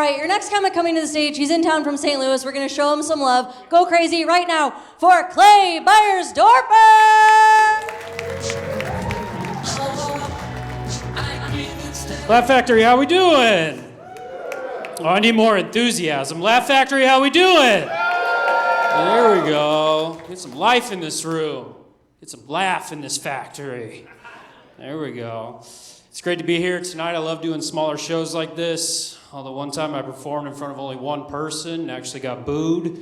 right, your next comic coming to the stage, he's in town from St. Louis. We're going to show him some love. Go crazy right now for Clay Beyersdorfer! Laugh Factory, how we doing? Oh, I need more enthusiasm. Laugh Factory, how we doing? There we go. Get some life in this room. Get some laugh in this factory. There we go. It's great to be here tonight. I love doing smaller shows like this. Although one time I performed in front of only one person and actually got booed,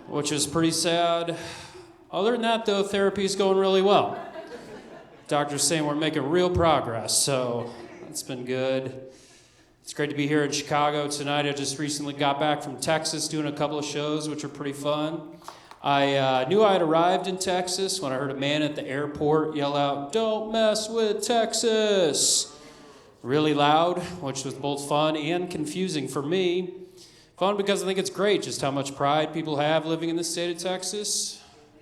which was pretty sad. Other than that, though, therapy is going really well. Doctor's saying we're making real progress, so it's been good. It's great to be here in Chicago tonight. I just recently got back from Texas doing a couple of shows, which are pretty fun. I knew I had arrived in Texas when I heard a man at the airport yell out, "Don't mess with Texas!" Really loud, which was both fun and confusing for me. Fun because I think it's great just how much pride people have living in the state of Texas.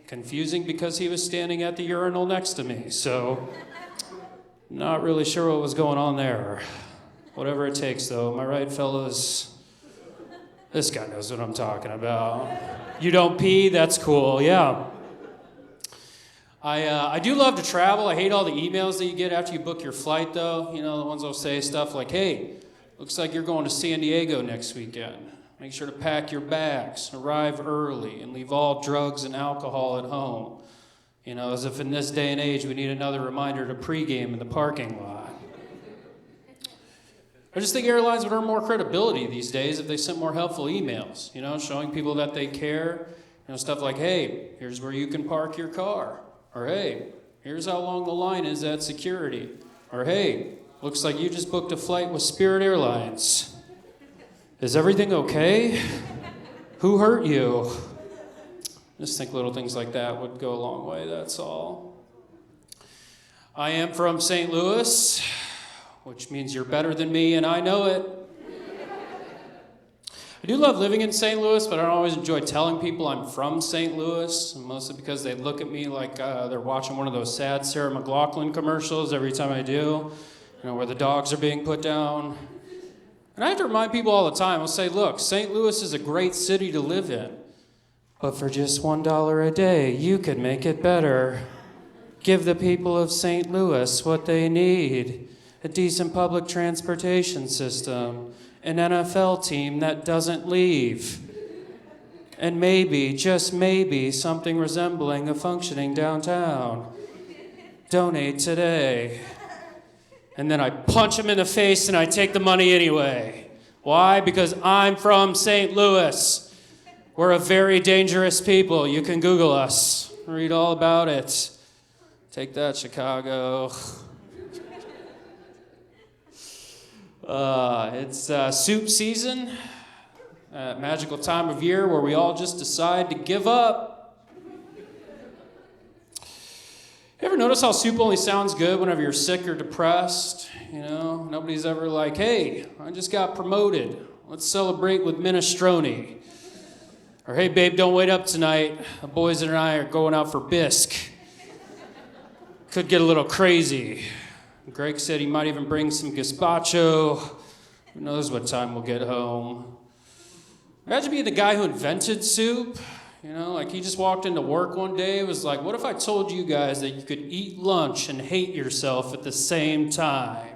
Confusing because he was standing at the urinal next to me, so not really sure what was going on there. Whatever it takes, though. Am I right, fellas? This guy knows what I'm talking about. You don't pee? That's cool, yeah. I do love to travel. I hate all the emails that you get after you book your flight, though. You know, the ones that'll say stuff like, "Hey, looks like you're going to San Diego next weekend. Make sure to pack your bags, arrive early, and leave all drugs and alcohol at home." You know, as if in this day and age we need another reminder to pregame in the parking lot. I just think airlines would earn more credibility these days if they sent more helpful emails, you know, showing people that they care. You know, stuff like, "Hey, here's where you can park your car." Or, "Hey, here's how long the line is at security." Or, "Hey, looks like you just booked a flight with Spirit Airlines. Is everything okay? Who hurt you?" Just think little things like that would go a long way, that's all. I am from St. Louis, which means you're better than me, and I know it. I do love living in St. Louis, but I don't always enjoy telling people I'm from St. Louis, mostly because they look at me like they're watching one of those sad Sarah McLachlan commercials every time I do, you know, where the dogs are being put down. And I have to remind people all the time, I'll say, look, St. Louis is a great city to live in, but for just $1 a day, you could make it better. Give the people of St. Louis what they need. A decent public transportation system, an NFL team that doesn't leave, and maybe, just maybe, something resembling a functioning downtown. Donate today. And then I punch him in the face and I take the money anyway. Why? Because I'm from St. Louis. We're a very dangerous people. You can Google us, read all about it. Take that, Chicago. It's soup season, magical time of year where we all just decide to give up. You ever notice how soup only sounds good whenever you're sick or depressed? You know, nobody's ever like, "Hey, I just got promoted. Let's celebrate with minestrone." Or, "Hey, babe, don't wait up tonight. The boys and I are going out for bisque. Could get a little crazy." Greg said he might even bring some gazpacho. Who knows what time we'll get home. Imagine being the guy who invented soup. You know, like he just walked into work one day and was like, "What if I told you guys that you could eat lunch and hate yourself at the same time?"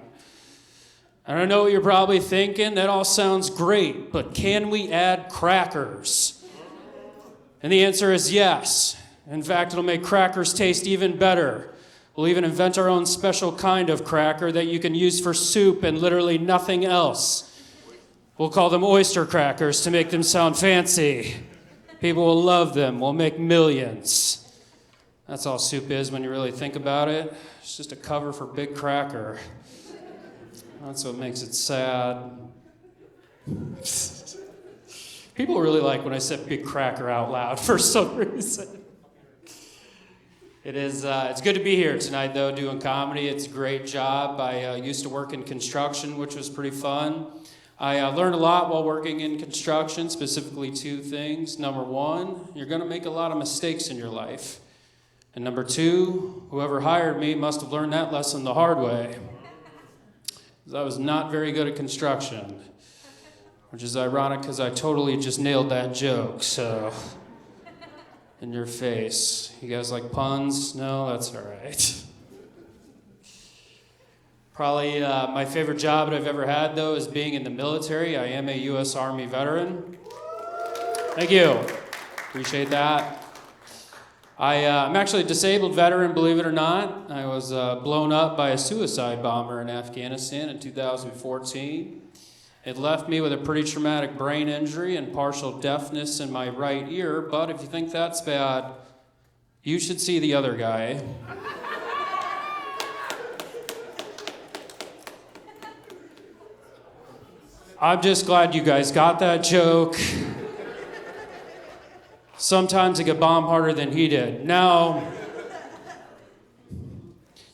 And I know what you're probably thinking. That all sounds great, but can we add crackers? And the answer is yes. In fact, it'll make crackers taste even better. We'll even invent our own special kind of cracker that you can use for soup and literally nothing else. We'll call them oyster crackers to make them sound fancy. People will love them. We'll make millions. That's all soup is when you really think about it. It's just a cover for Big Cracker. That's what makes it sad. People really like when I said Big Cracker out loud for some reason. It's good to be here tonight, though, doing comedy. It's a great job. I used to work in construction, which was pretty fun. I learned a lot while working in construction, specifically two things. Number one, you're going to make a lot of mistakes in your life. And number two, whoever hired me must have learned that lesson the hard way, because I was not very good at construction. which is ironic because I totally just nailed that joke, so in your face. You guys like puns? No, that's all right. Probably my favorite job that I've ever had, though, is being in the military. I am a U.S. Army veteran. Thank you. Appreciate that. I'm actually a disabled veteran, believe it or not. I was blown up by a suicide bomber in Afghanistan in 2014. It left me with a pretty traumatic brain injury and partial deafness in my right ear, but if you think that's bad, you should see the other guy. I'm just glad you guys got that joke. Sometimes I get bombed harder than he did. Now,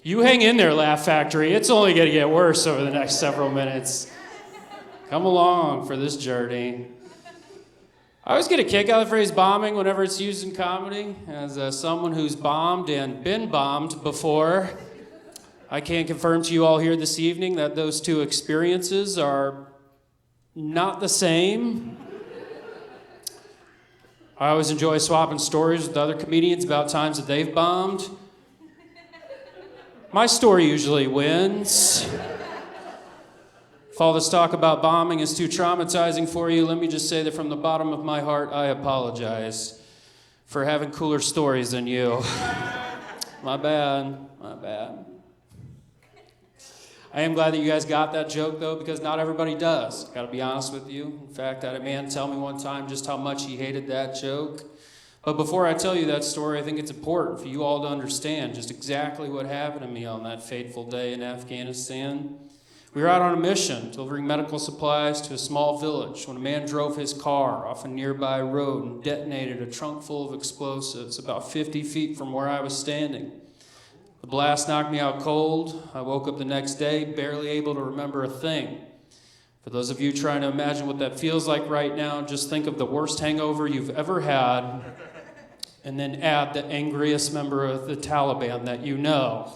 you hang in there, Laugh Factory. It's only going to get worse over the next several minutes. Come along for this journey. I always get a kick out of the phrase bombing whenever it's used in comedy. As someone who's bombed and been bombed before, I can confirm to you all here this evening that those two experiences are not the same. I always enjoy swapping stories with other comedians about times that they've bombed. My story usually wins. If all this talk about bombing is too traumatizing for you, let me just say that from the bottom of my heart, I apologize for having cooler stories than you. My bad. I am glad that you guys got that joke, though, because not everybody does. Gotta be honest with you. In fact, I had a man tell me one time just how much he hated that joke. But before I tell you that story, I think it's important for you all to understand just exactly what happened to me on that fateful day in Afghanistan. We were out on a mission, delivering medical supplies to a small village, when a man drove his car off a nearby road and detonated a trunk full of explosives about 50 feet from where I was standing. The blast knocked me out cold. I woke up the next day, barely able to remember a thing. For those of you trying to imagine what that feels like right now, just think of the worst hangover you've ever had, and then add the angriest member of the Taliban that you know.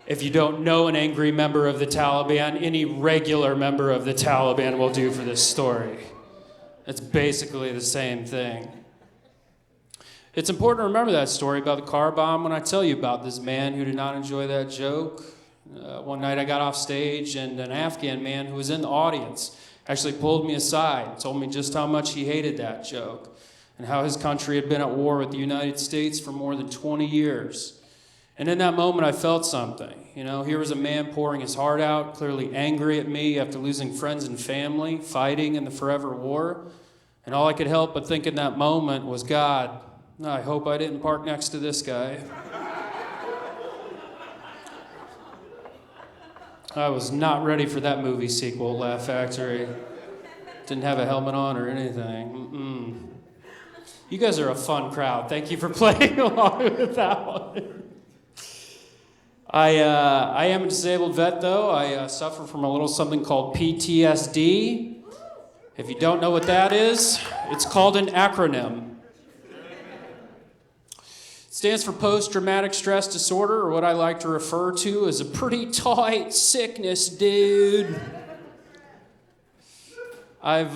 If you don't know an angry member of the Taliban, any regular member of the Taliban will do for this story. It's basically the same thing. It's important to remember that story about the car bomb when I tell you about this man who did not enjoy that joke. One night I got off stage and an Afghan man who was in the audience actually pulled me aside and told me just how much he hated that joke and how his country had been at war with the United States for more than 20 years. And in that moment I felt something. You know, here was a man pouring his heart out, clearly angry at me after losing friends and family, fighting in the forever war. And all I could help but think in that moment was, God, I hope I didn't park next to this guy. I was not ready for that movie sequel, Laugh Factory. Didn't have a helmet on or anything. You guys are a fun crowd. Thank you for playing along with that one. I am a disabled vet, though. I suffer from a little something called PTSD. If you don't know what that is, it's called an acronym. Stands for post-traumatic stress disorder, or what I like to refer to as a pretty tight sickness, dude. I've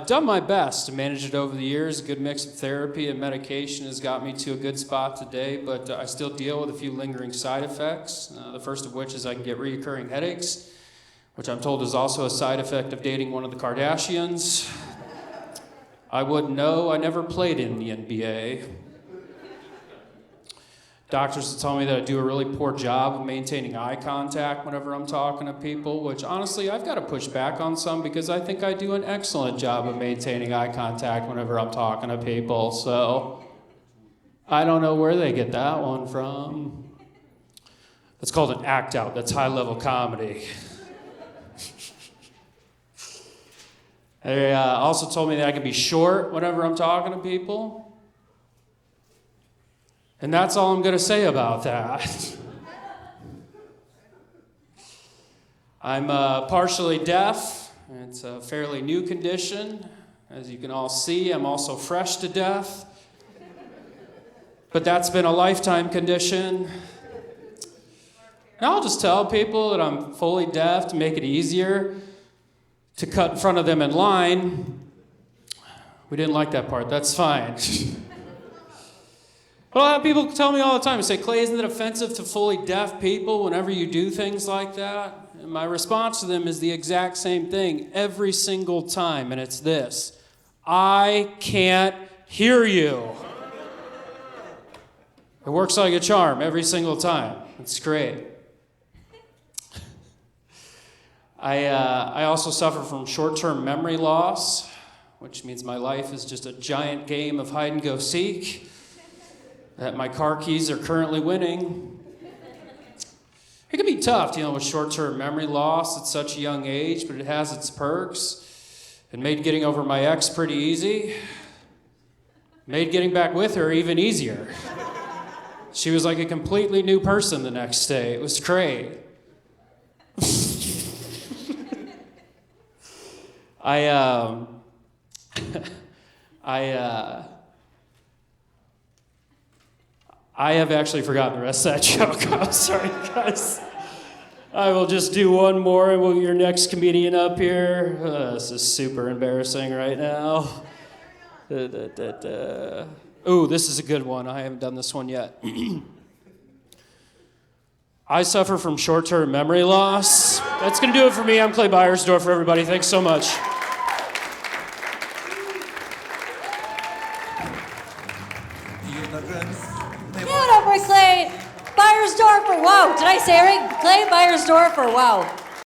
done my best to manage it over the years. A good mix of therapy and medication has got me to a good spot today, but I still deal with a few lingering side effects. The first of which is I can get recurring headaches, which I'm told is also a side effect of dating one of the Kardashians. I wouldn't know. I never played in the NBA. Doctors tell me that I do a really poor job of maintaining eye contact whenever I'm talking to people, which honestly I've got to push back on some because I think I do an excellent job of maintaining eye contact whenever I'm talking to people. So I don't know where they get that one from. It's called an act out. That's high-level comedy. They also told me that I can be short whenever I'm talking to people. And that's all I'm going to say about that. I'm partially deaf. It's a fairly new condition. As you can all see, I'm also fresh to death. But that's been a lifetime condition. And I'll just tell people that I'm fully deaf to make it easier. to cut in front of them in line. We didn't like that part. That's fine. Well, people tell me all the time, they say, Clay, isn't it offensive to fully deaf people whenever you do things like that? And my response to them is the exact same thing every single time, and it's this: I can't hear you. It works like a charm every single time. It's great. I also suffer from short-term memory loss, which means my life is just a giant game of hide and go seek that my car keys are currently winning. It can be tough dealing with short-term memory loss at such a young age, but it has its perks. It made getting over my ex pretty easy. Made getting back with her even easier. She was like a completely new person the next day. It was great. I have actually forgotten the rest of that joke. I'm sorry, guys. I will just do one more, and we'll get your next comedian up here. This is super embarrassing right now. Ooh, this is a good one. I haven't done this one yet. I suffer from short-term memory loss. That's going to do it for me. I'm Clay Beyersdorfer, everybody. Thanks so much. Give it up for Clay Beyersdorfer. Wow, did I say it right? Clay Beyersdorfer. Wow.